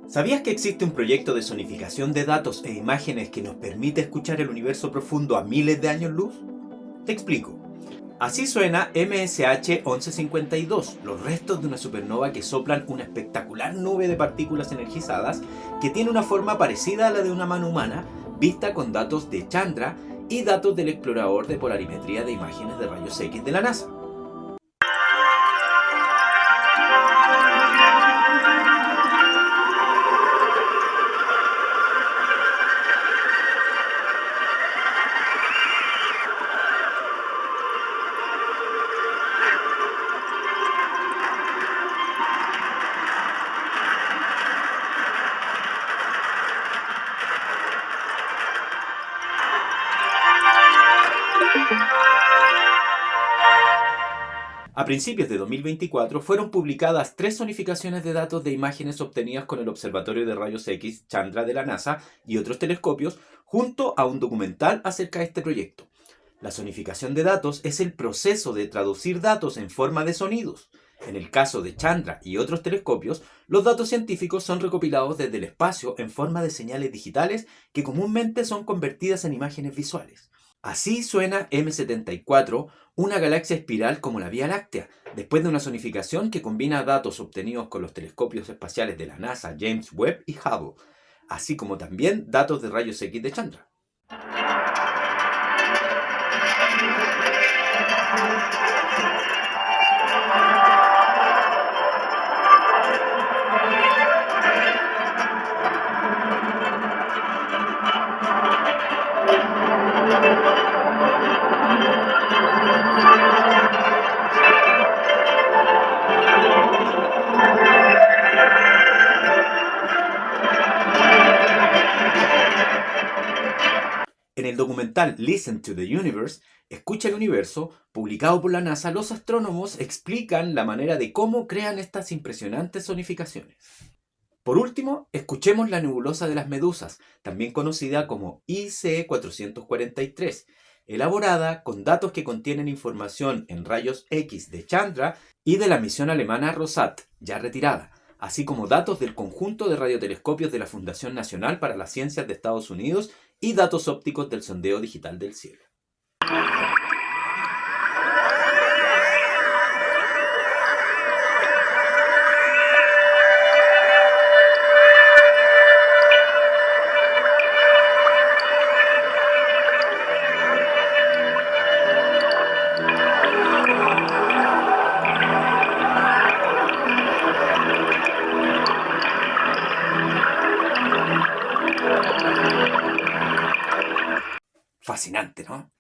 ¿Sabías que existe un proyecto de sonificación de datos e imágenes que nos permite escuchar el universo profundo a miles de años luz? Te explico. Así suena MSH 1152, los restos de una supernova que soplan una espectacular nube de partículas energizadas que tiene una forma parecida a la de una mano humana, vista con datos de Chandra y datos del explorador de polarimetría de imágenes de rayos X de la NASA. A principios de 2024 fueron publicadas 3 zonificaciones de datos de imágenes obtenidas con el Observatorio de Rayos X Chandra de la NASA y otros telescopios, junto a un documental acerca de este proyecto. La zonificación de datos es el proceso de traducir datos en forma de sonidos. En el caso de Chandra y otros telescopios, los datos científicos son recopilados desde el espacio en forma de señales digitales que comúnmente son convertidas en imágenes visuales. Así suena M74, una galaxia espiral como la Vía Láctea, después de una zonificación que combina datos obtenidos con los telescopios espaciales de la NASA James Webb y Hubble, así como también datos de rayos X de Chandra. En el documental Listen to the Universe, Escucha el Universo, publicado por la NASA, los astrónomos explican la manera de cómo crean estas impresionantes zonificaciones. Por último, escuchemos la nebulosa de las medusas, también conocida como IC 443, elaborada con datos que contienen información en rayos X de Chandra y de la misión alemana Rosat, ya retirada, así como datos del conjunto de radiotelescopios de la Fundación Nacional para las Ciencias de Estados Unidos y datos ópticos del sondeo digital del cielo. Fascinante, ¿no?